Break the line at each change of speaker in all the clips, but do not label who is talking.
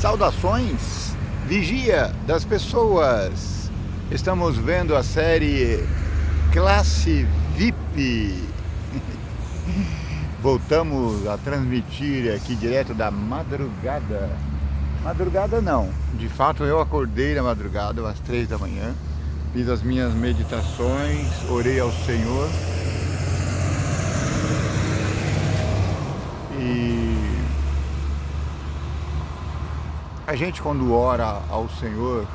Saudações, vigia das pessoas. Estamos vendo a série Classe VIP. Voltamos a transmitir aqui direto da madrugada. Madrugada não, de fato eu acordei na madrugada às 3 da manhã. Fiz as minhas meditações, orei ao Senhor. E a gente, quando ora ao Senhor,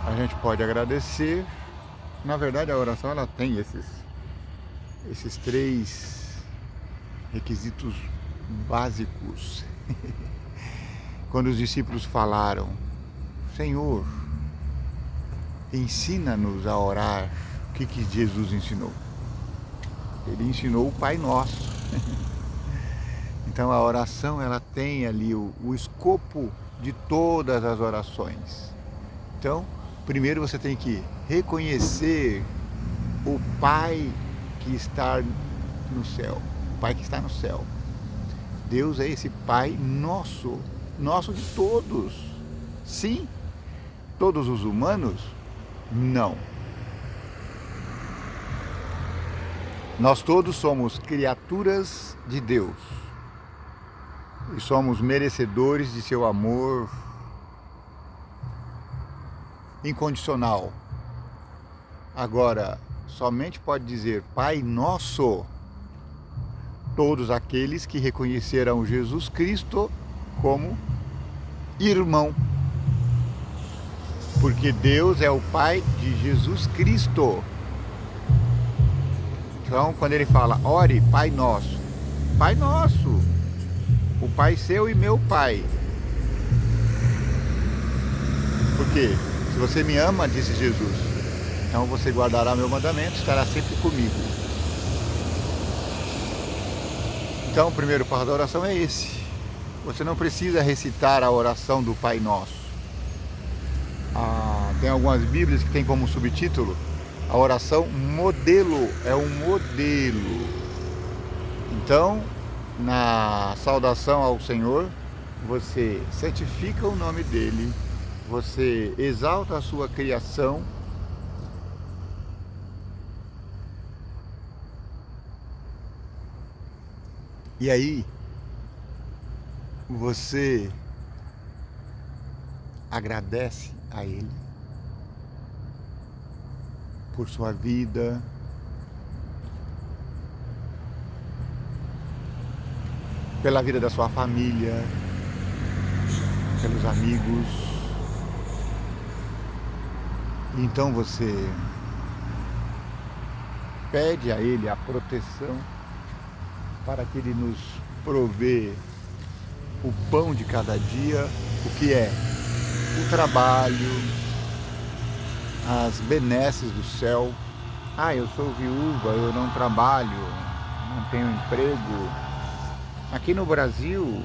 a gente pode agradecer. Na verdade, a oração ela tem esses três requisitos básicos. Quando os discípulos falaram: Senhor, ensina-nos a orar, o que Jesus ensinou? Ele ensinou o Pai Nosso. Então a oração ela tem ali o escopo de todas as orações. Então, primeiro você tem que reconhecer o Pai que está no céu. O Pai que está no céu. Deus é esse Pai nosso, nosso de todos. Sim, todos os humanos? Não. Nós todos somos criaturas de Deus. E somos merecedores de seu amor incondicional. Agora, somente pode dizer Pai Nosso todos aqueles que reconheceram Jesus Cristo como irmão. Porque Deus é o Pai de Jesus Cristo. Então, quando ele fala, ore, Pai Nosso. Pai Nosso. O Pai seu e meu Pai. Por quê? Se você me ama, disse Jesus, então você guardará meu mandamento, estará sempre comigo. Então o primeiro passo da oração é esse. Você não precisa recitar a oração do Pai Nosso. Tem algumas bíblias que tem como subtítulo a oração modelo, é um modelo. Então, na saudação ao Senhor, você santifica o nome dele, você exalta a sua criação, e aí você agradece a ele por sua vida, pela vida da sua família, pelos amigos. Então você pede a ele a proteção para que ele nos provê o pão de cada dia, o que é o trabalho, as benesses do céu. Eu sou viúva, eu não trabalho, não tenho emprego. Aqui no Brasil,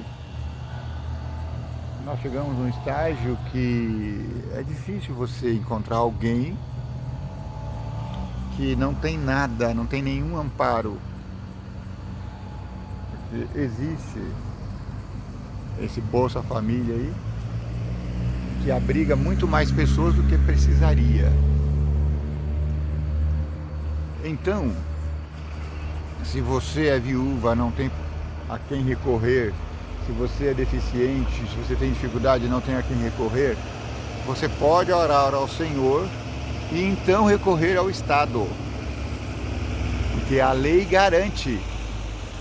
nós chegamos num estágio que é difícil você encontrar alguém que não tem nada, não tem nenhum amparo. Porque existe esse Bolsa Família aí, que abriga muito mais pessoas do que precisaria. Então, se você é viúva, não tem a quem recorrer, se você é deficiente, se você tem dificuldade e não tem a quem recorrer, você pode orar ao Senhor e então recorrer ao Estado. Porque a lei garante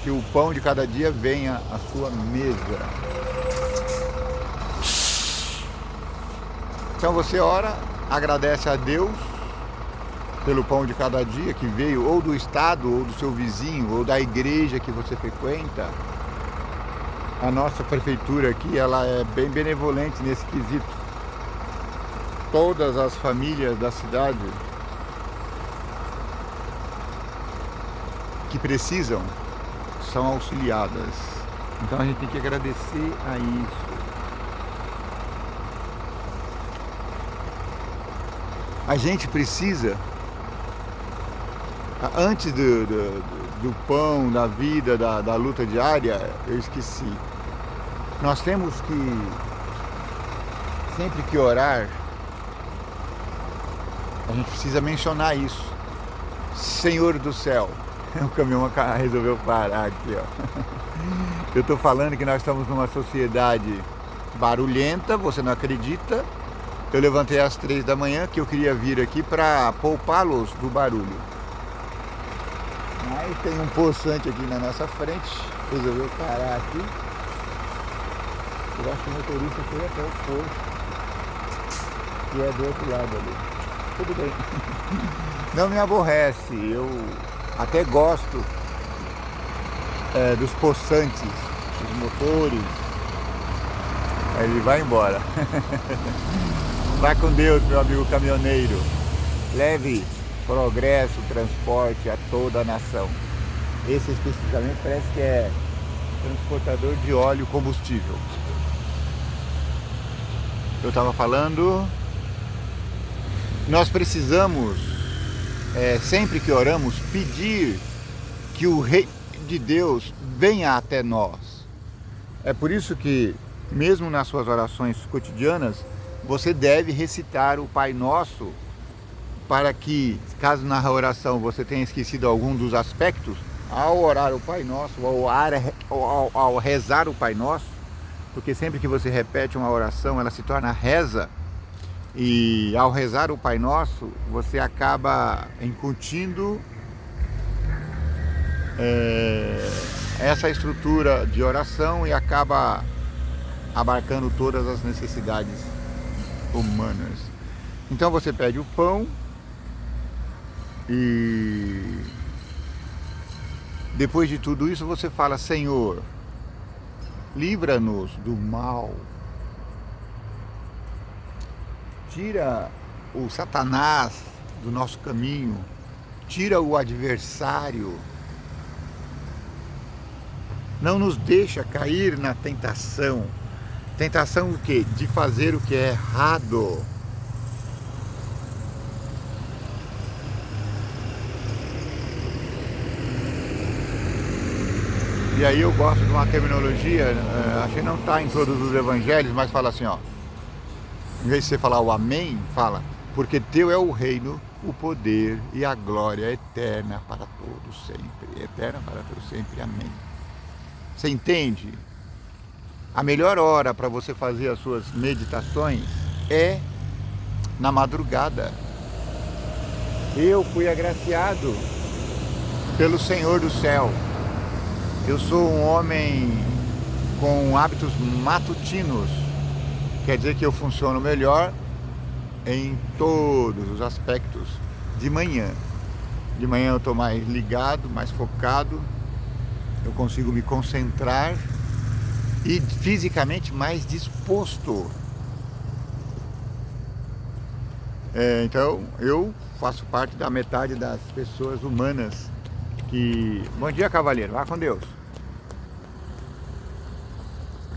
que o pão de cada dia venha à sua mesa. Então você ora, agradece a Deus pelo pão de cada dia que veio ou do Estado, ou do seu vizinho, ou da igreja que você frequenta. A nossa prefeitura aqui, ela é bem benevolente nesse quesito. Todas as famílias da cidade que precisam são auxiliadas. Então a gente tem que agradecer a isso. A gente precisa, antes do pão, da vida, da luta diária, eu esqueci. Nós temos que sempre que orar, a gente precisa mencionar isso. Senhor do céu. O caminhão resolveu parar aqui, ó. Eu estou falando que nós estamos numa sociedade barulhenta, você não acredita. Eu levantei às 3 da manhã, que eu queria vir aqui para poupá-los do barulho. Mas tem um poçante aqui na nossa frente, resolveu parar aqui. Eu acho que o motorista foi até o posto, que é do outro lado ali. Tudo bem. Não me aborrece, eu até gosto dos poçantes, dos motores. Aí ele vai embora. Vai com Deus, meu amigo caminhoneiro. Leve progresso, transporte a toda a nação. Esse especificamente parece que é transportador de óleo e combustível. Eu estava falando, nós precisamos, sempre que oramos, pedir que o Rei de Deus venha até nós. É por isso que, mesmo nas suas orações cotidianas, você deve recitar o Pai Nosso, para que, caso na oração você tenha esquecido algum dos aspectos, ao orar o Pai Nosso, ao rezar o Pai Nosso, porque sempre que você repete uma oração, ela se torna reza, e ao rezar o Pai Nosso, você acaba incutindo essa estrutura de oração e acaba abarcando todas as necessidades humanas. Então você pede o pão e depois de tudo isso você fala: Senhor, livra-nos do mal, tira o Satanás do nosso caminho, tira o adversário, não nos deixa cair na tentação. Tentação o quê? De fazer o que é errado. E aí eu gosto de uma terminologia, acho que não está em todos os evangelhos, mas fala assim, ó. Em vez de você falar o amém, fala: porque teu é o reino, o poder e a glória eterna para todos sempre. Eterna para todos sempre. Amém. Você entende? A melhor hora para você fazer as suas meditações é na madrugada. Eu fui agraciado pelo Senhor do céu. Eu sou um homem com hábitos matutinos. Quer dizer que eu funciono melhor em todos os aspectos de manhã. De manhã eu estou mais ligado, mais focado. Eu consigo me concentrar e fisicamente mais disposto. Então eu faço parte da metade das pessoas humanas que... Bom dia, cavaleiro, vá com Deus.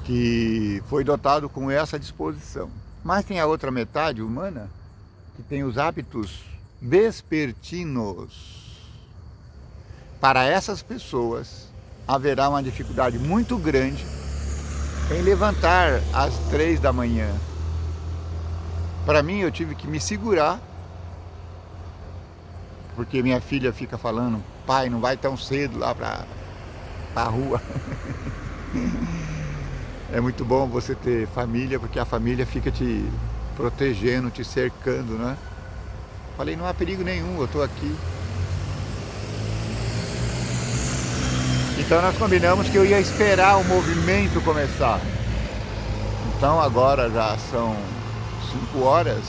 Que foi dotado com essa disposição. Mas tem a outra metade humana que tem os hábitos vespertinos. Para essas pessoas haverá uma dificuldade muito grande em levantar às 3 da manhã. Para mim, eu tive que me segurar, porque minha filha fica falando: pai, não vai tão cedo lá para a rua. É muito bom você ter família, porque a família fica te protegendo, te cercando, né? Falei: não há perigo nenhum, eu estou aqui. Então nós combinamos que eu ia esperar o movimento começar. Então agora já são 5 horas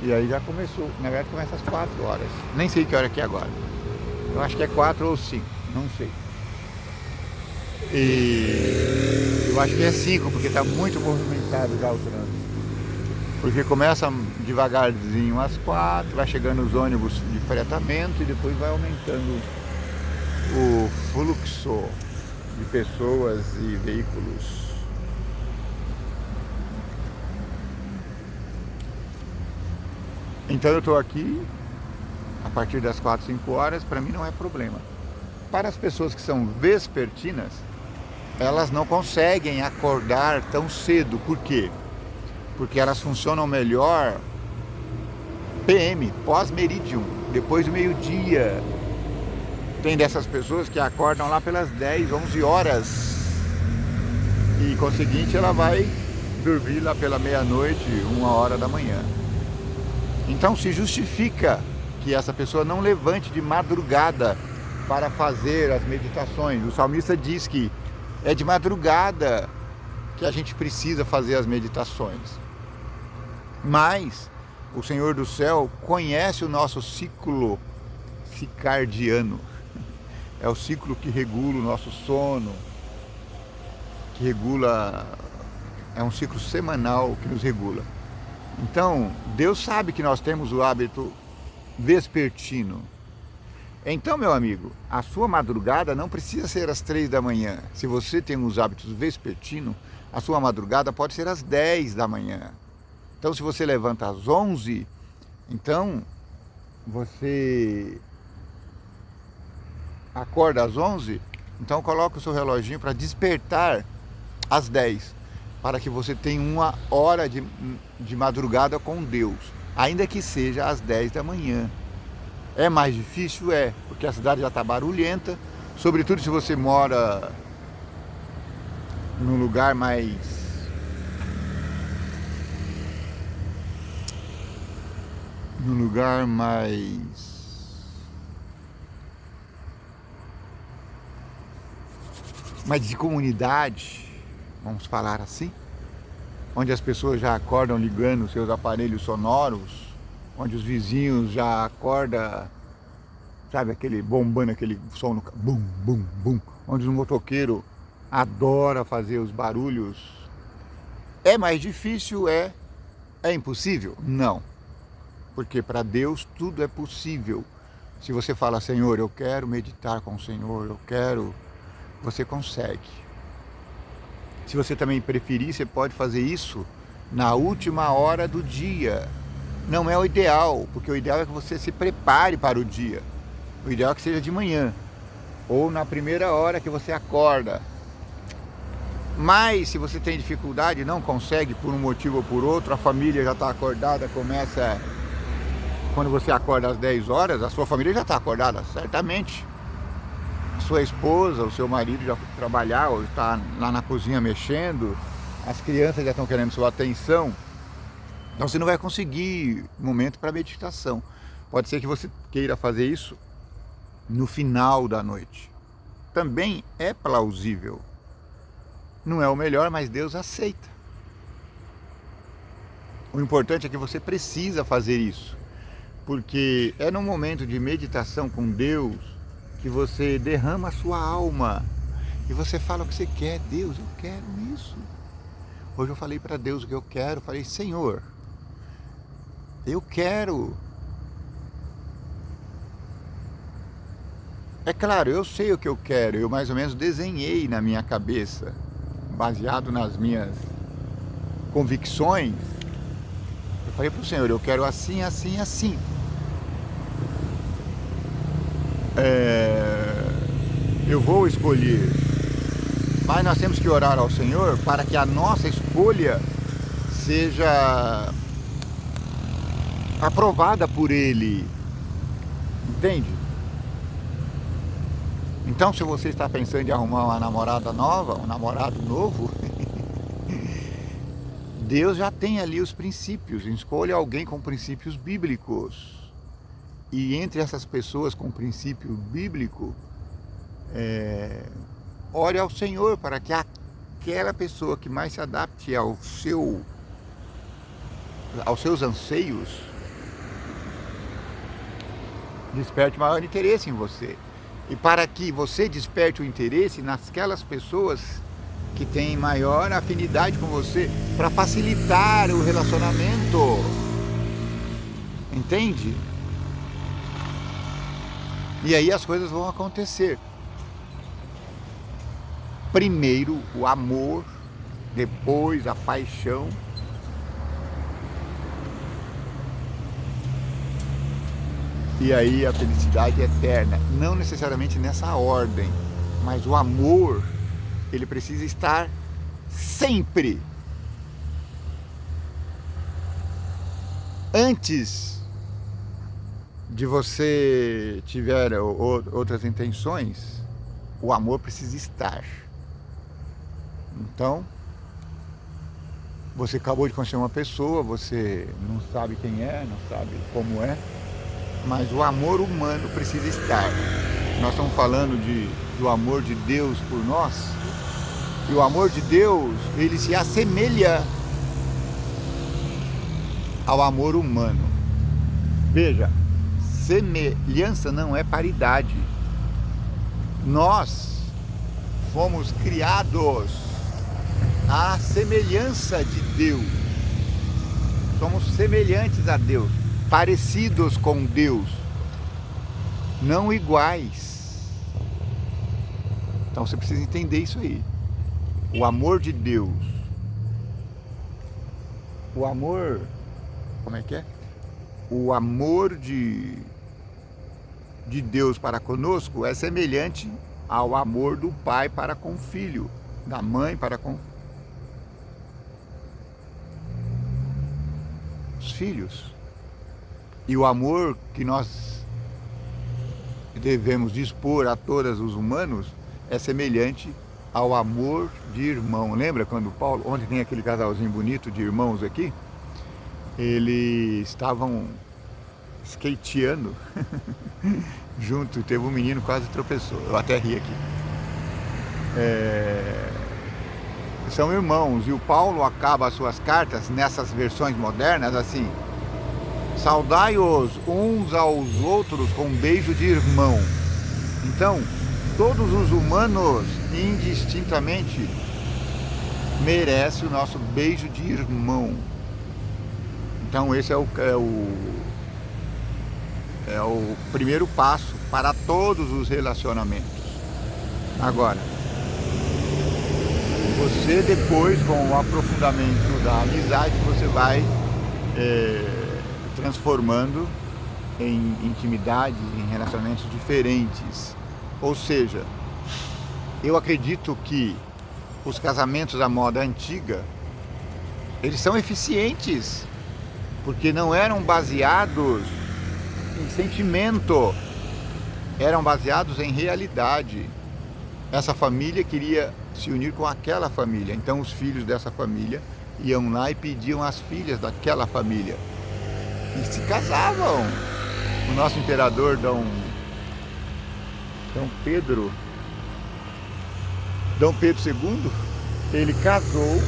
e aí já começou. Na verdade começa às 4 horas. Nem sei que hora que é agora. Eu acho que é 4 ou 5, não sei. E eu acho que é 5, porque está muito movimentado já o trânsito. Porque começa devagarzinho às 4, vai chegando os ônibus de fretamento e depois vai aumentando o fluxo de pessoas e veículos. Então eu estou aqui a partir das 4, 5 horas, para mim não é problema. Para as pessoas que são vespertinas, elas não conseguem acordar tão cedo. Por quê? porque elas funcionam melhor PM, pós-merídium, depois do meio-dia. Tem dessas pessoas que acordam lá pelas 10, 11 horas e, conseguinte, ela vai dormir lá pela meia-noite, 1 hora da manhã. Então se justifica que essa pessoa não levante de madrugada para fazer as meditações. O salmista diz que é de madrugada que a gente precisa fazer as meditações. Mas o Senhor do céu conhece o nosso ciclo circadiano. É o ciclo que regula o nosso sono, que regula, é um ciclo semanal que nos regula. Então, Deus sabe que nós temos o hábito vespertino. Então, meu amigo, a sua madrugada não precisa ser às 3 da manhã. Se você tem os hábitos vespertinos, a sua madrugada pode ser às 10 da manhã. Então, se você levanta às 11, então você acorda às 11, então coloca o seu reloginho para despertar às 10, para que você tenha 1 hora de madrugada com Deus, ainda que seja às 10 da manhã. É mais difícil? É, porque a cidade já está barulhenta, sobretudo se você mora num lugar mais de comunidade, vamos falar assim, onde as pessoas já acordam ligando seus aparelhos sonoros, onde os vizinhos já acordam, sabe, aquele bombando, aquele som no bum, bum, bum, onde o motoqueiro adora fazer os barulhos. É mais difícil? É impossível? Não, porque para Deus tudo é possível. Se você fala, Senhor, eu quero meditar com o Senhor, eu quero, você consegue. Se você também preferir, você pode fazer isso na última hora do dia. Não é o ideal, porque o ideal é que você se prepare para o dia. O ideal é que seja de manhã, ou na primeira hora que você acorda. Mas se você tem dificuldade, não consegue por um motivo ou por outro, a família já está acordada, começa... Quando você acorda às 10 horas, a sua família já está acordada, certamente. A sua esposa, o seu marido já foi trabalhar, ou está lá na cozinha mexendo, as crianças já estão querendo sua atenção. Então você não vai conseguir momento para meditação. Pode ser que você queira fazer isso no final da noite. Também é plausível. Não é o melhor, mas Deus aceita. O importante é que você precisa fazer isso, porque é no momento de meditação com Deus que você derrama a sua alma e você fala o que você quer. Deus, eu quero isso. Hoje eu falei para Deus o que eu quero, falei, Senhor, eu quero. É claro, eu sei o que eu quero, eu mais ou menos desenhei na minha cabeça, baseado nas minhas convicções. Eu falei para o Senhor, eu quero assim, assim, assim. Eu vou escolher, mas nós temos que orar ao Senhor para que a nossa escolha seja aprovada por Ele, entende? Então, se você está pensando em arrumar uma namorada nova, um namorado novo, Deus já tem ali os princípios. Escolha alguém com princípios bíblicos. E entre essas pessoas com princípio bíblico, ore ao Senhor para que aquela pessoa que mais se adapte aos seus anseios desperte maior interesse em você. E para que você desperte o interesse naquelas pessoas que têm maior afinidade com você, para facilitar o relacionamento. Entende? E aí as coisas vão acontecer. Primeiro o amor, depois a paixão. E aí a felicidade eterna. Não necessariamente nessa ordem, mas o amor, ele precisa estar sempre. antes de você tiver outras intenções, o amor precisa estar. Então, você acabou de conhecer uma pessoa, você não sabe quem é, não sabe como é, mas o amor humano precisa estar. Nós estamos falando do amor de Deus por nós, e o amor de Deus, ele se assemelha ao amor humano. Veja, semelhança não é paridade. Nós fomos criados à semelhança de Deus. Somos semelhantes a Deus, parecidos com Deus, não iguais. Então você precisa entender isso aí. O amor de Deus, o amor, como é que é? O amor de Deus para conosco é semelhante ao amor do pai para com o filho, da mãe para com os filhos. E o amor que nós devemos dispor a todos os humanos é semelhante ao amor de irmão. Lembra quando Paulo, onde tem aquele casalzinho bonito de irmãos aqui? Eles estavam skateando junto, teve um menino quase tropeçou, eu até ri aqui. São irmãos, e o Paulo acaba as suas cartas nessas versões modernas assim: saudai-os uns aos outros com um beijo de irmão. Então, todos os humanos, indistintamente, merecem o nosso beijo de irmão. Então esse é o primeiro passo para todos os relacionamentos. Agora, você depois, com o aprofundamento da amizade, você vai transformando em intimidade, em relacionamentos diferentes. Ou seja, eu acredito que os casamentos da moda antiga, eles são eficientes, porque não eram baseados em sentimento, eram baseados em realidade. Essa família queria se unir com aquela família, então os filhos dessa família iam lá e pediam as filhas daquela família e se casavam. O nosso imperador Dom Pedro II, ele casou,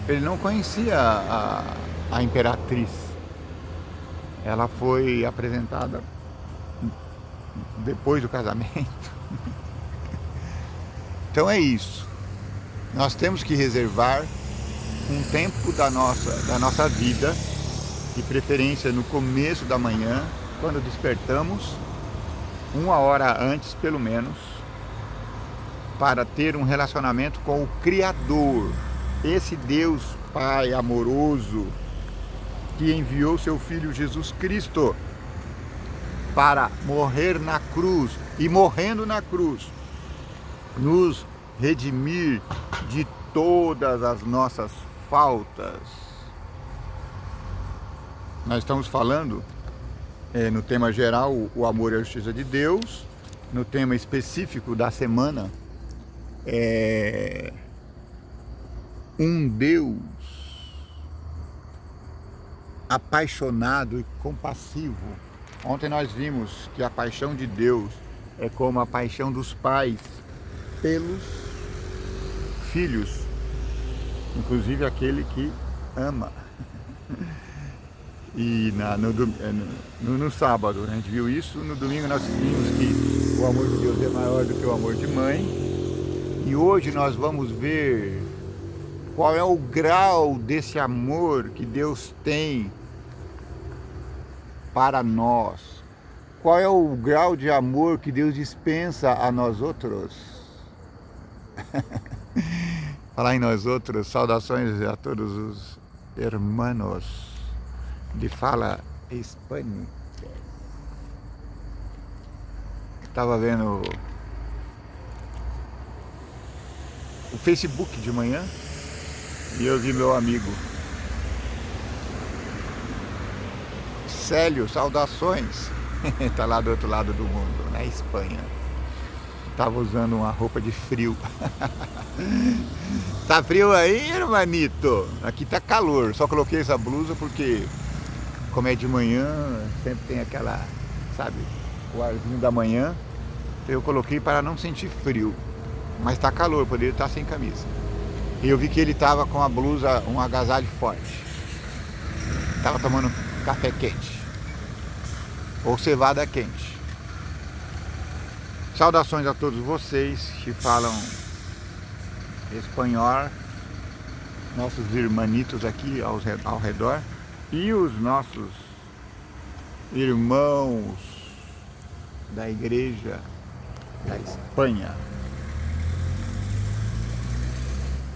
ele não conhecia a imperatriz. Ela foi apresentada depois do casamento. Então é isso. Nós temos que reservar um tempo da nossa vida, de preferência no começo da manhã, quando despertamos, 1 hora antes pelo menos, para ter um relacionamento com o Criador, esse Deus Pai amoroso, que enviou seu Filho Jesus Cristo para morrer na cruz, e morrendo na cruz, nos redimir de todas as nossas faltas. Nós estamos falando, no tema geral, o amor e a justiça de Deus. No tema específico da semana, um Deus apaixonado e compassivo. Ontem nós vimos que a paixão de Deus é como a paixão dos pais pelos filhos, inclusive aquele que ama. E no sábado a gente viu isso, no domingo nós vimos que o amor de Deus é maior do que o amor de mãe. E hoje nós vamos ver qual é o grau desse amor que Deus tem para nós. Qual é o grau de amor que Deus dispensa a nós outros? Falar em nós outros, saudações a todos os hermanos de fala hispânica. Estava vendo o Facebook de manhã e eu vi meu amigo Célio, saudações, tá lá do outro lado do mundo, na Espanha. Tava usando uma roupa de frio. Tá frio aí, hermanito? Aqui tá calor, só coloquei essa blusa porque, como é de manhã, sempre tem aquela, sabe, o arzinho da manhã. Eu coloquei para não sentir frio, mas tá calor, poderia estar sem camisa. E eu vi que ele tava com a blusa, um agasalho forte. Tava tomando café quente, ou cevada quente. Saudações a todos vocês que falam espanhol, nossos irmanitos aqui ao redor, e os nossos irmãos da igreja da Espanha.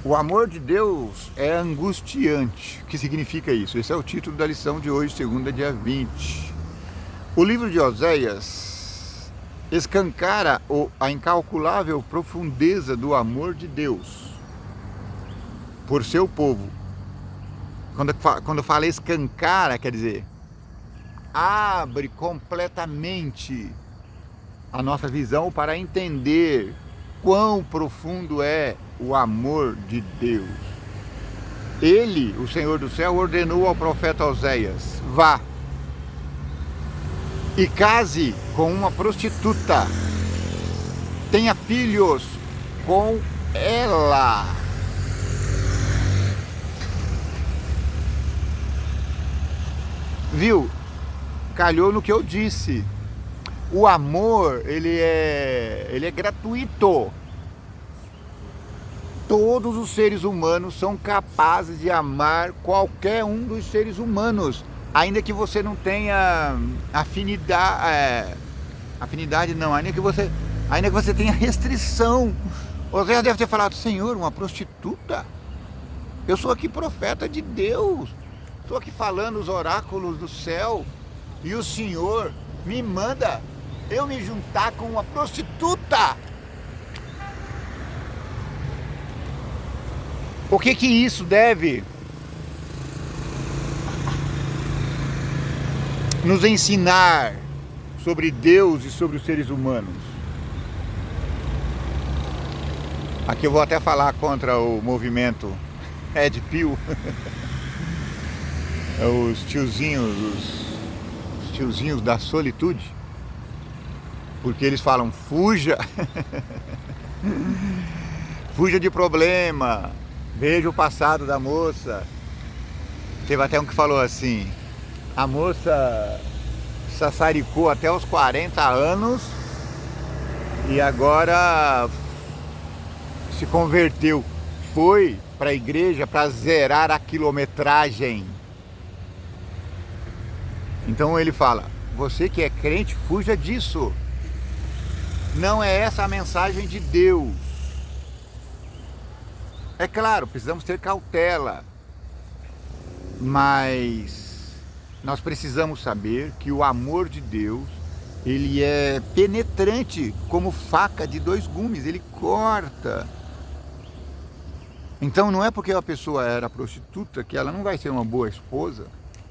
O amor de Deus é angustiante. O que significa isso? Esse é o título da lição de hoje, segunda, dia 20. O livro de Oséias escancara a incalculável profundeza do amor de Deus por seu povo. Quando fala escancara, quer dizer, abre completamente a nossa visão para entender quão profundo é o amor de Deus. Ele, o Senhor do céu, ordenou ao profeta Oséias: vá e case com uma prostituta, tenha filhos com ela. Viu? Calhou no que eu disse. O amor, ele é gratuito. Todos os seres humanos são capazes de amar qualquer um dos seres humanos, ainda que você não tenha afinidade não, ainda que você tenha restrição. Você deve ter falado: Senhor, uma prostituta? Eu sou aqui profeta de Deus, estou aqui falando os oráculos do céu, e o Senhor me manda eu me juntar com uma prostituta. O que isso deve nos ensinar sobre Deus e sobre os seres humanos? Aqui eu vou até falar contra o movimento Red Pill. Os tiozinhos da solitude, porque eles falam: fuja, fuja de problema, veja o passado da moça. Teve até um que falou assim: a moça sassaricou até os 40 anos e agora se converteu, foi para a igreja para zerar a quilometragem. Então ele fala: você que é crente, fuja disso. Não é essa a mensagem de Deus. É claro, precisamos ter cautela, mas nós precisamos saber que o amor de Deus, ele é penetrante como faca de 2 gumes, ele corta. Então não é porque a pessoa era prostituta que ela não vai ser uma boa esposa.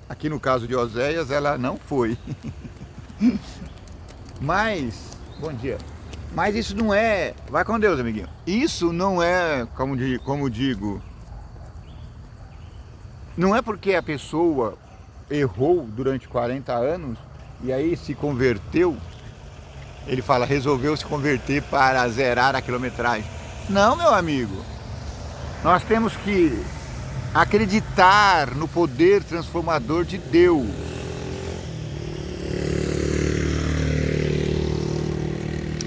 Aqui no caso de Oséias, ela não foi. Mas, bom dia. Mas isso não é... Vai com Deus, amiguinho. Isso não é, como digo, não é porque a pessoa errou durante 40 anos e aí se converteu, ele fala, resolveu se converter para zerar a quilometragem. Não, meu amigo. Nós temos que acreditar no poder transformador de Deus.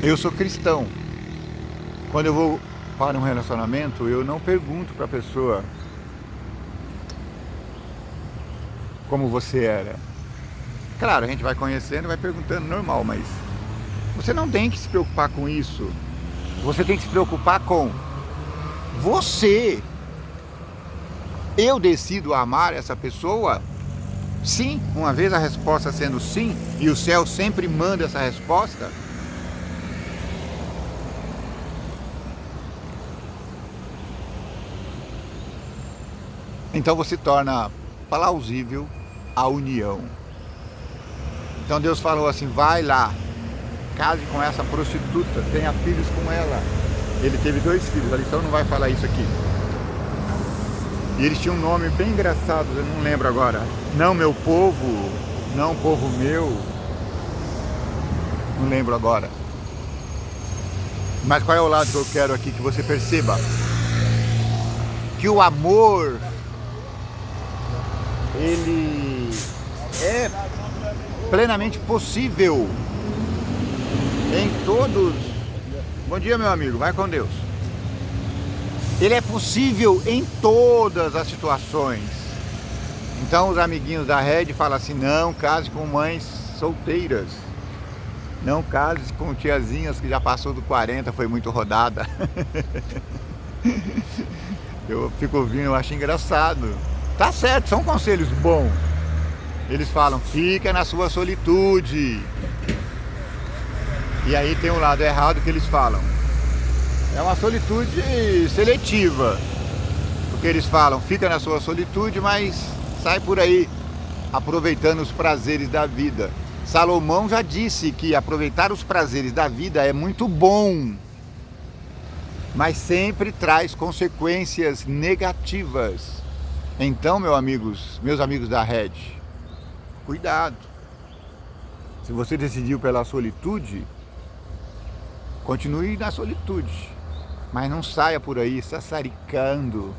Eu sou cristão. Quando eu vou para um relacionamento, eu não pergunto para a pessoa como você era. Claro, a gente vai conhecendo, vai perguntando, normal, mas você não tem que se preocupar com isso. Você tem que se preocupar com você. Eu decido amar essa pessoa? Sim, uma vez a resposta sendo sim, e o céu sempre manda essa resposta. Então você torna plausível a união. Então Deus falou assim, vai lá, case com essa prostituta, tenha filhos com ela. Ele teve 2 filhos, a lição não vai falar isso aqui. E eles tinham um nome bem engraçado, eu não lembro agora. Não meu povo, não povo meu. Não lembro agora. Mas qual é o lado que eu quero aqui que você perceba? Que o amor, ele é plenamente possível em todos. Bom dia, meu amigo, vai com Deus. Ele é possível em todas as situações. Então os amiguinhos da Red falam assim, não case com mães solteiras. Não case com tiazinhas que já passou do 40, foi muito rodada. Eu fico ouvindo, eu acho engraçado. Tá certo, são conselhos bons. Eles falam, fica na sua solitude. E aí tem um lado errado que eles falam. É uma solitude seletiva. Porque eles falam, fica na sua solitude, mas sai por aí aproveitando os prazeres da vida. Salomão já disse que aproveitar os prazeres da vida é muito bom, mas sempre traz consequências negativas. Então, meus amigos da Red, cuidado. Se você decidiu pela solitude, continue na solitude, mas não saia por aí sassaricando,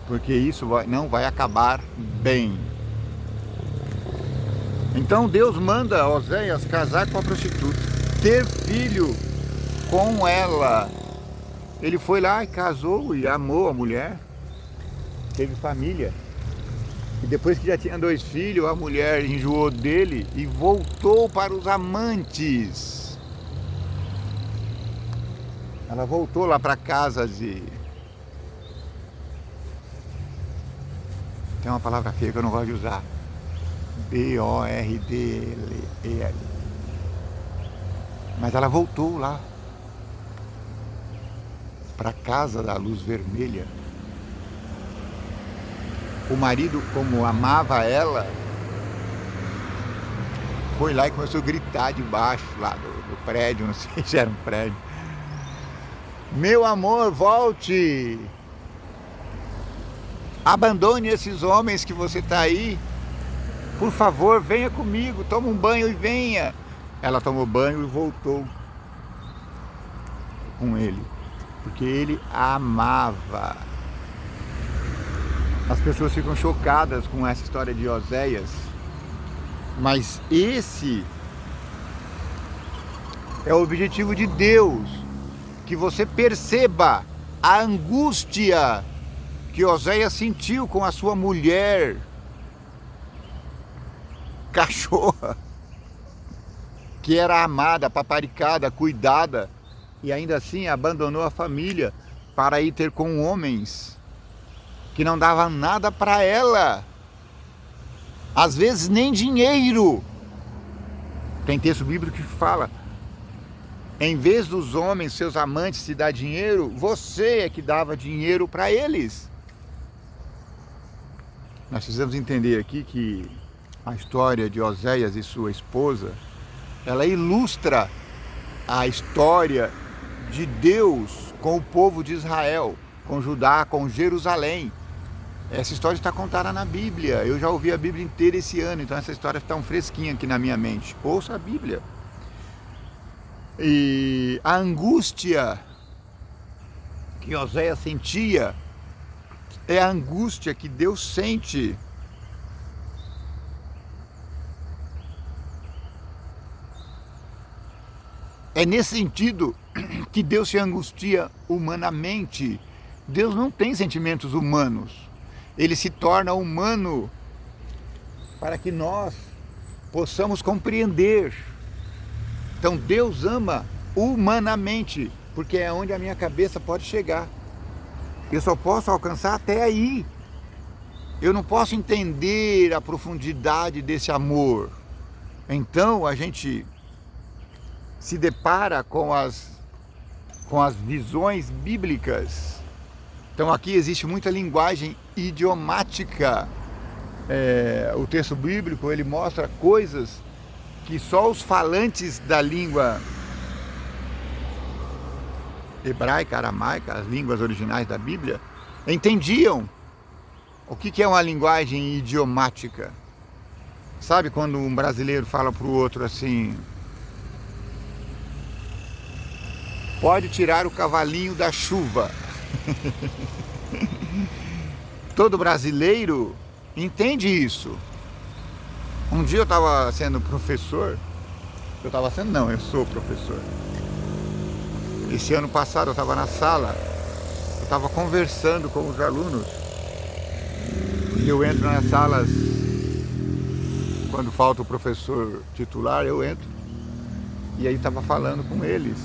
porque isso não vai acabar bem. Então Deus manda Oséias casar com a prostituta, ter filho com ela. Ele foi lá e casou e amou a mulher, teve família. E depois que já tinha 2 filhos, a mulher enjoou dele e voltou para os amantes. Ela voltou lá para casa de... Tem uma palavra feia que eu não gosto de usar. B-O-R-D-L-E-L. Mas ela voltou lá para a casa da luz vermelha. O marido, como amava ela, foi lá e começou a gritar de baixo lá do prédio, não sei se era um prédio. Meu amor, volte! Abandone esses homens que você está aí. Por favor, venha comigo, toma um banho e venha. Ela tomou banho e voltou com ele, porque ele a amava. As pessoas ficam chocadas com essa história de Oséias, mas esse é o objetivo de Deus, que você perceba a angústia que Oséias sentiu com a sua mulher cachorra, que era amada, paparicada, cuidada, e ainda assim abandonou a família para ir ter com homens que não davam nada para ela, às vezes nem dinheiro. Tem texto bíblico que fala, em vez dos homens, seus amantes, te dar dinheiro, você é que dava dinheiro para eles. Nós precisamos entender aqui que a história de Oséias e sua esposa, ela ilustra a história de Deus com o povo de Israel, com Judá, com Jerusalém. Essa história está contada na Bíblia. Eu já ouvi a Bíblia inteira esse ano, então essa história está fresquinha aqui na minha mente. Ouça a Bíblia. E a angústia que Oséias sentia é a angústia que Deus sente. É nesse sentido que Deus se angustia humanamente. Deus não tem sentimentos humanos. Ele se torna humano para que nós possamos compreender. Então Deus ama humanamente, porque é onde a minha cabeça pode chegar. Eu só posso alcançar até aí. Eu não posso entender a profundidade desse amor. Então a gente se depara com as visões bíblicas. Então aqui existe muita linguagem idiomática. O texto bíblico, ele mostra coisas que só os falantes da língua hebraica, aramaica, as línguas originais da Bíblia, entendiam. O que é uma linguagem idiomática? Sabe quando um brasileiro fala para o outro assim: pode tirar o cavalinho da chuva. Todo brasileiro entende isso. Um dia eu estava sendo professor. Eu sou professor. Esse ano passado eu estava na sala, eu estava conversando com os alunos. E eu entro nas salas, quando falta o professor titular, eu entro. E aí estava falando com eles.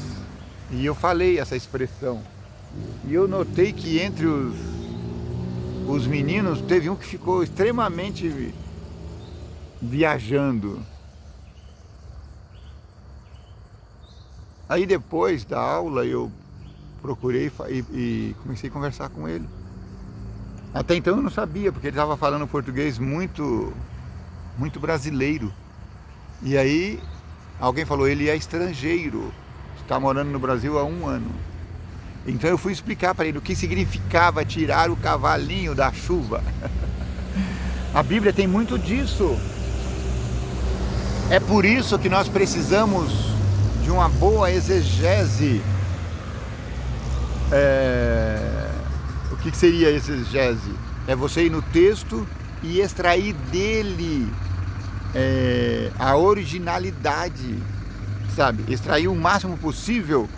E eu falei essa expressão. E eu notei que entre os meninos, teve um que ficou extremamente viajando. Aí depois da aula eu procurei e comecei a conversar com ele. Até então eu não sabia, porque ele estava falando português muito brasileiro. E aí alguém falou: ele é estrangeiro, está morando no Brasil há 1 ano. Então eu fui explicar para ele o que significava tirar o cavalinho da chuva. A Bíblia tem muito disso. É por isso que nós precisamos de uma boa exegese. O que seria exegese? É você ir no texto e extrair dele a originalidade, sabe? Extrair o máximo possível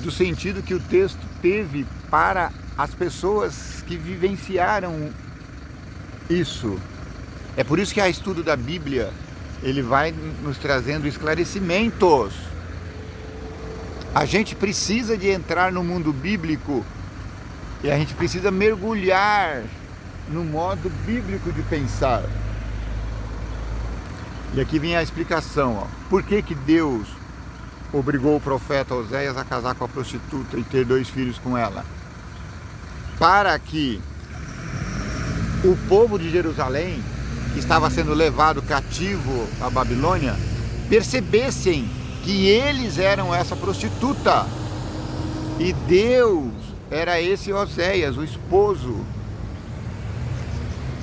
do sentido que o texto teve para as pessoas que vivenciaram isso. É por isso que a estudo da Bíblia, ele vai nos trazendo esclarecimentos. A gente precisa de entrar no mundo bíblico e a gente precisa mergulhar no modo bíblico de pensar. E aqui vem a explicação, ó. Por que Deus obrigou o profeta Oséias a casar com a prostituta e ter 2 filhos com ela? Para que o povo de Jerusalém, que estava sendo levado cativo à Babilônia, percebessem que eles eram essa prostituta e Deus era esse Oséias, o esposo.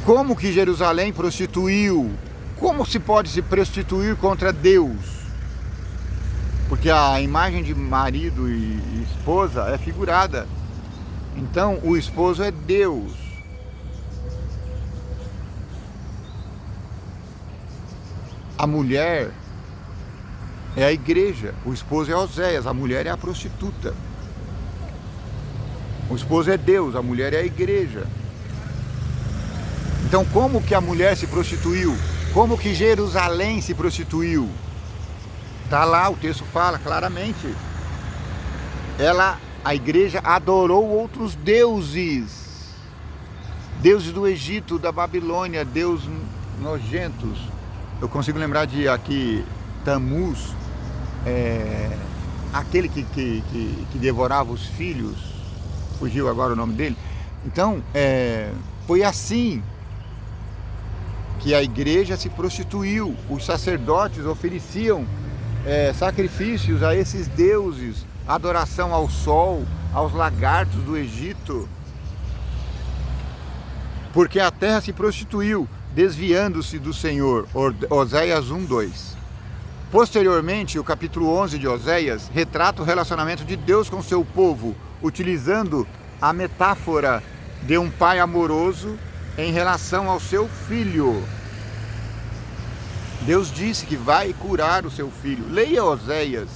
Como que Jerusalém prostituiu? Como se pode se prostituir contra Deus? Porque a imagem de marido e esposa é figurada. Então o esposo é Deus. A mulher é a igreja, o esposo é Oséias, a mulher é a prostituta. O esposo é Deus, a mulher é a igreja. Então como que a mulher se prostituiu? Como que Jerusalém se prostituiu? Está lá, o texto fala claramente. A igreja adorou outros deuses. Deuses do Egito, da Babilônia, deuses nojentos. Eu consigo lembrar de aqui Tamuz, aquele que devorava os filhos, fugiu agora o nome dele. Então, foi assim que a igreja se prostituiu. Os sacerdotes ofereciam sacrifícios a esses deuses, adoração ao sol, aos lagartos do Egito, porque a terra se prostituiu, desviando-se do Senhor. Oséias 1:2. Posteriormente, o capítulo 11 de Oséias retrata o relacionamento de Deus com seu povo, utilizando a metáfora de um pai amoroso em relação ao seu filho. Deus disse que vai curar o seu filho. Leia Oséias.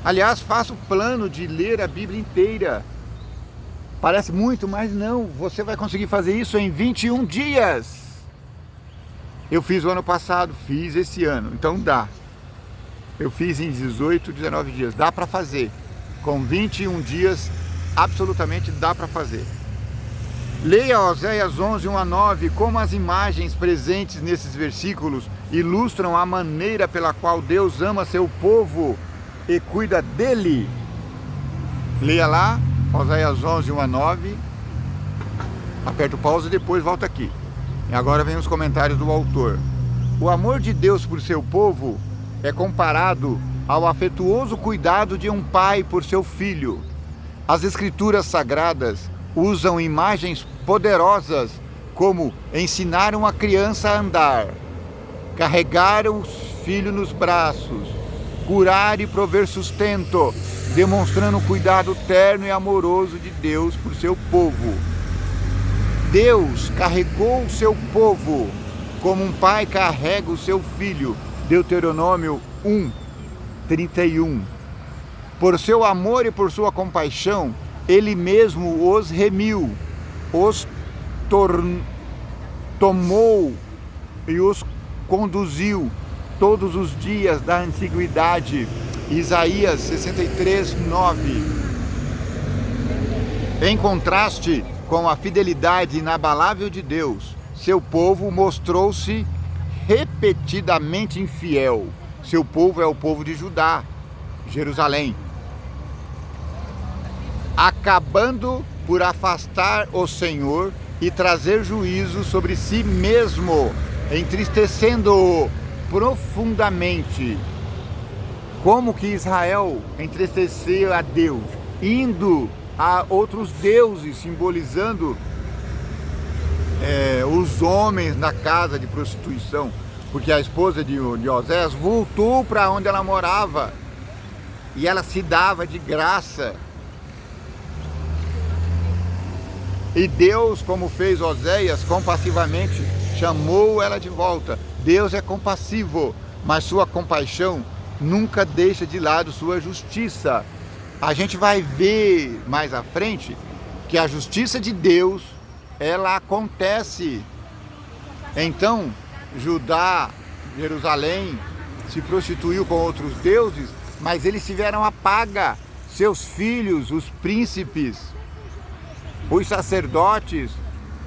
Aliás, faça o plano de ler a Bíblia inteira. Parece muito, mas não. Você vai conseguir fazer isso em 21 dias. Eu fiz o ano passado, fiz esse ano. Então dá. Eu fiz em 18, 19 dias. Dá para fazer. Com 21 dias, absolutamente dá para fazer. Leia Oséias 11, 1-9, como as imagens presentes nesses versículos ilustram a maneira pela qual Deus ama seu povo e cuida dele. Leia lá Oséias 11, 1 a 9. Aperta o pause e depois volta aqui. E agora vem os comentários do autor. O amor de Deus por seu povo é comparado ao afetuoso cuidado de um pai por seu filho. As escrituras sagradas usam imagens poderosas como ensinar uma criança a andar, carregar os filhos nos braços, curar e prover sustento, demonstrando o cuidado terno e amoroso de Deus por seu povo. Deus carregou o seu povo como um pai carrega o seu filho. Deuteronômio 1, 31. Por seu amor e por sua compaixão, ele mesmo os remiu, os tomou e os conduziu todos os dias da antiguidade. Isaías 63, 9. Em contraste com a fidelidade inabalável de Deus, seu povo mostrou-se repetidamente infiel. Seu povo é o povo de Judá, Jerusalém, acabando por afastar o Senhor e trazer juízo sobre si mesmo, entristecendo-o profundamente. Como que Israel entristecia a Deus, indo a outros deuses, simbolizando os homens na casa de prostituição, porque a esposa de Oséias voltou para onde ela morava e ela se dava de graça. E Deus, como fez Oséias, compassivamente chamou ela de volta. Deus é compassivo, mas sua compaixão nunca deixa de lado sua justiça. A gente vai ver mais à frente que a justiça de Deus, ela acontece. Então, Judá, Jerusalém, se prostituiu com outros deuses, mas eles tiveram a paga. Seus filhos, os príncipes, os sacerdotes,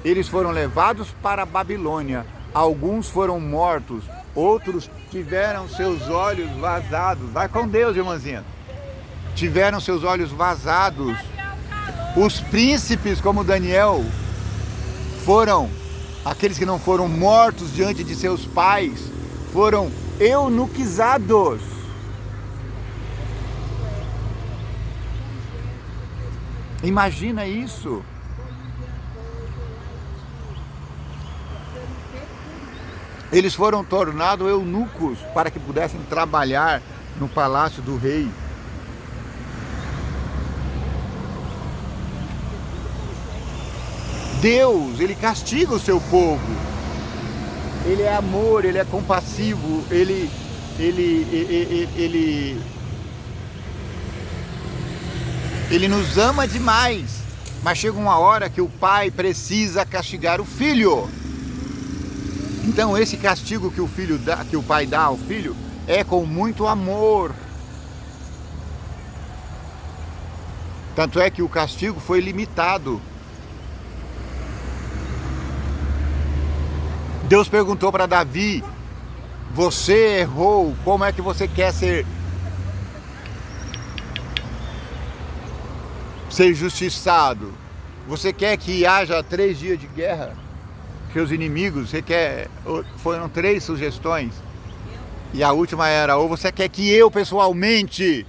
eles foram levados para a Babilônia. Alguns foram mortos, outros tiveram seus olhos vazados. Vai com Deus, irmãzinha. Tiveram seus olhos vazados. Os príncipes, como Daniel, foram aqueles que não foram mortos diante de seus pais, foram eunuquizados. Imagina isso. Eles foram tornados eunucos para que pudessem trabalhar no palácio do rei. Deus, ele castiga o seu povo. Ele é amor, ele é compassivo, ele nos ama demais. Mas chega uma hora que o pai precisa castigar o filho. Então esse castigo que o pai dá ao filho é com muito amor. Tanto é que o castigo foi limitado. Deus perguntou para Davi: você errou, como é que você quer ser justiçado? Você quer que haja 3 dias de guerra? Seus inimigos, você quer? Foram 3 sugestões. E a última era: ou você quer que eu pessoalmente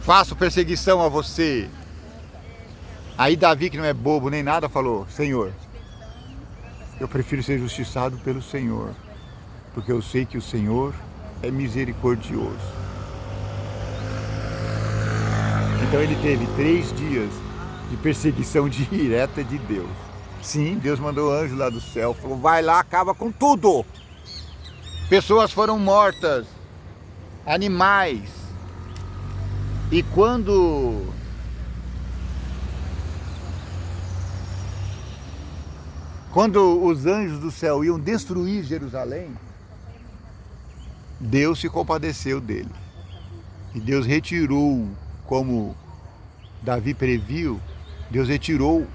faça perseguição a você? Aí Davi, que não é bobo nem nada, falou: Senhor, eu prefiro ser justiçado pelo Senhor, porque eu sei que o Senhor é misericordioso. Então ele teve 3 dias de perseguição direta de Deus. Sim, Deus mandou anjo lá do céu, falou: vai lá, acaba com tudo. Pessoas foram mortas, animais. E quando os anjos do céu iam destruir Jerusalém, Deus se compadeceu dele. E Deus retirou, como Davi previu, Deus retirou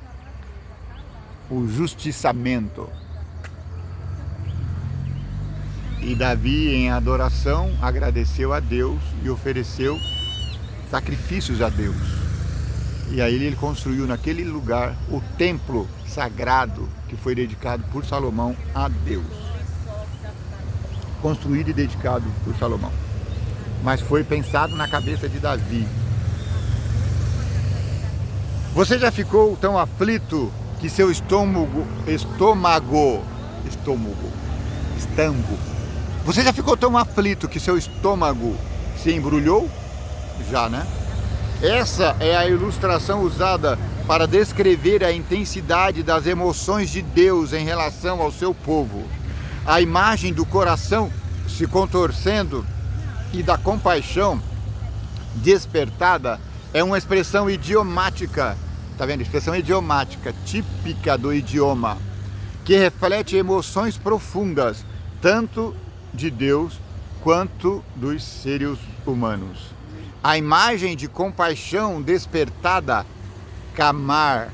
o justiçamento. E Davi, em adoração, agradeceu a Deus e ofereceu sacrifícios a Deus. E aí ele construiu naquele lugar o templo sagrado que foi dedicado por Salomão a Deus. Construído e dedicado por Salomão. Mas foi pensado na cabeça de Davi. Você já ficou tão aflito que seu estômago, você já ficou tão aflito que seu estômago se embrulhou? Já, né? Essa é a ilustração usada para descrever a intensidade das emoções de Deus em relação ao seu povo. A imagem do coração se contorcendo e da compaixão despertada é uma expressão idiomática, tá vendo? Expressão idiomática, típica do idioma, que reflete emoções profundas, tanto de Deus quanto dos seres humanos. A imagem de compaixão despertada, kamar,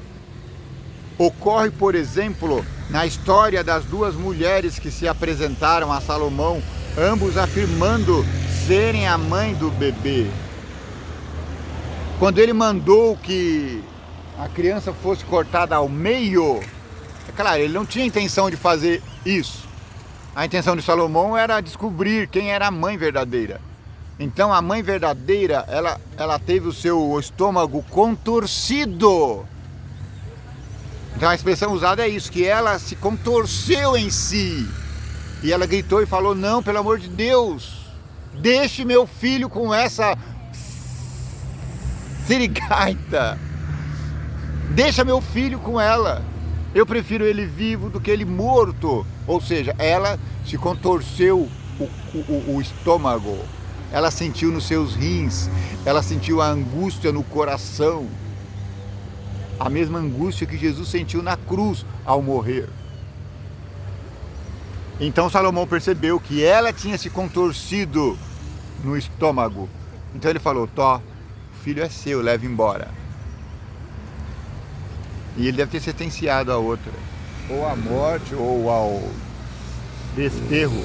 ocorre, por exemplo, na história das duas mulheres que se apresentaram a Salomão, ambos afirmando serem a mãe do bebê. Quando ele mandou que a criança fosse cortada ao meio, é claro, ele não tinha intenção de fazer isso. A intenção de Salomão era descobrir quem era a mãe verdadeira. Então a mãe verdadeira, ela teve o seu estômago contorcido. Então a expressão usada é isso, que ela se contorceu em si. E ela gritou e falou, não, pelo amor de Deus, deixe meu filho com essa sirigaita. Deixa meu filho com ela. Eu prefiro ele vivo do que ele morto. Ou seja, ela se contorceu o estômago. Ela sentiu nos seus rins, ela sentiu a angústia no coração. A mesma angústia que Jesus sentiu na cruz ao morrer. Então Salomão percebeu que ela tinha se contorcido no estômago. Então ele falou, Tó, o filho é seu, leve embora. E ele deve ter sentenciado a outra, ou à morte, ou ao desterro.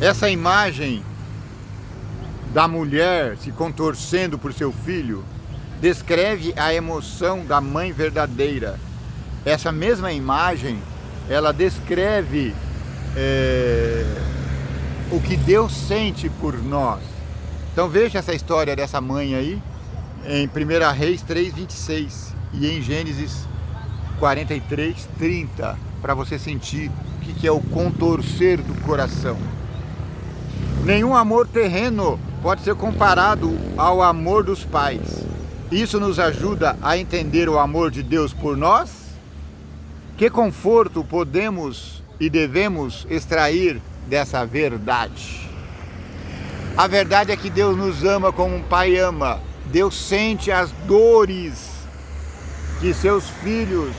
Essa imagem da mulher se contorcendo por seu filho descreve a emoção da mãe verdadeira. Essa mesma imagem, ela descreve o que Deus sente por nós. Então veja essa história dessa mãe aí, em 1 Reis 3:26 e em Gênesis 43:30, para você sentir o que é o contorcer do coração. Nenhum amor terreno pode ser comparado ao amor dos pais. Isso nos ajuda a entender o amor de Deus por nós. Que conforto podemos e devemos extrair dessa verdade? A verdade é que Deus nos ama como um pai ama. Deus sente as dores que seus filhos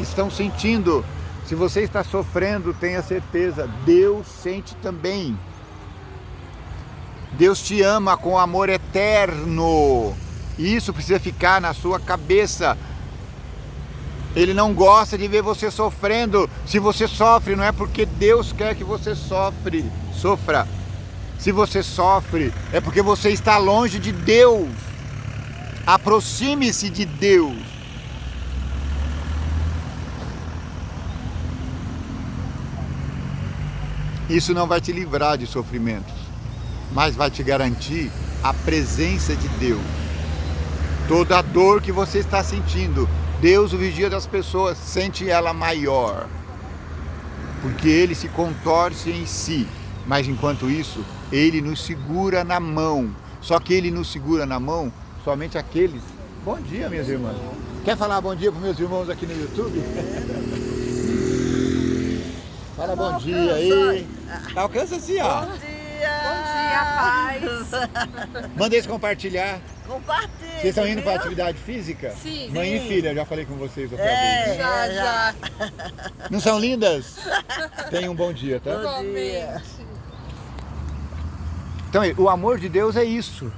estão sentindo. Se você está sofrendo, tenha certeza, Deus sente também. Deus te ama com amor eterno. E isso precisa ficar na sua cabeça. Ele não gosta de ver você sofrendo. Se você sofre, não é porque Deus quer que você sofra. Se você sofre, é porque você está longe de Deus. Aproxime-se de Deus. Isso não vai te livrar de sofrimentos, mas vai te garantir a presença de Deus. Toda a dor que você está sentindo, Deus, o vigia das pessoas, sente ela maior, porque Ele se contorce em si, mas enquanto isso, Ele nos segura na mão. Só que Ele nos segura na mão somente aqueles... Bom dia, minhas irmãs. Quer falar bom dia para meus irmãos aqui no YouTube? Fala bom dia aí. Alcança assim, ó.
Bom dia, paz.
Manda eles compartilhar.
Compartilha.
Vocês estão indo para atividade física?
Sim.
Mãe
Sim.
e filha, já falei com vocês outra vez.
Já.
Não são lindas? Tenham um bom dia, tá?
Bom dia.
Igualmente.
Então, o amor de Deus é isso.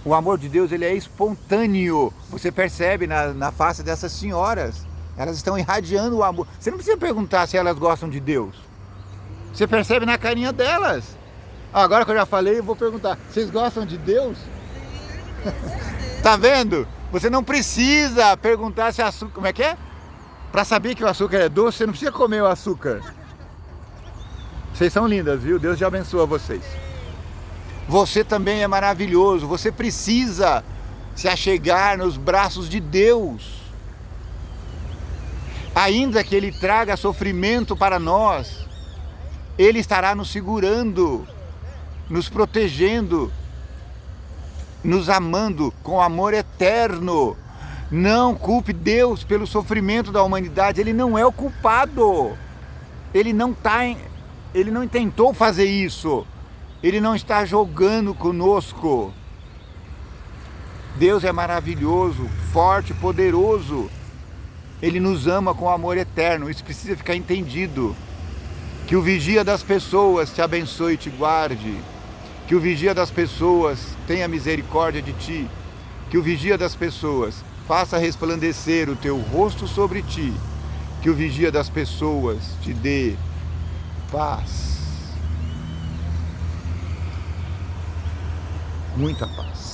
O amor de Deus, ele é espontâneo. Você percebe na face dessas senhoras. Elas estão irradiando o amor. Você não precisa perguntar se elas gostam de Deus. Você percebe na carinha delas. Agora que eu já falei, eu vou perguntar. Vocês gostam de Deus? Tá vendo? Você não precisa perguntar se açúcar... Como é que é? Para saber que o açúcar é doce, você não precisa comer o açúcar. Vocês são lindas, viu? Deus te abençoe vocês. Você também é maravilhoso. Você precisa se achegar nos braços de Deus. Ainda que Ele traga sofrimento para nós, Ele estará nos segurando, nos protegendo, nos amando com amor eterno. Não culpe Deus pelo sofrimento da humanidade. Ele não é o culpado. Ele não tentou fazer isso. Ele não está jogando conosco. Deus é maravilhoso, forte, poderoso. Ele nos ama com amor eterno. Isso precisa ficar entendido. Que o vigia das pessoas te abençoe e te guarde. Que o vigia das pessoas tenha misericórdia de ti. Que o vigia das pessoas faça resplandecer o teu rosto sobre ti. Que o vigia das pessoas te dê paz. Muita paz.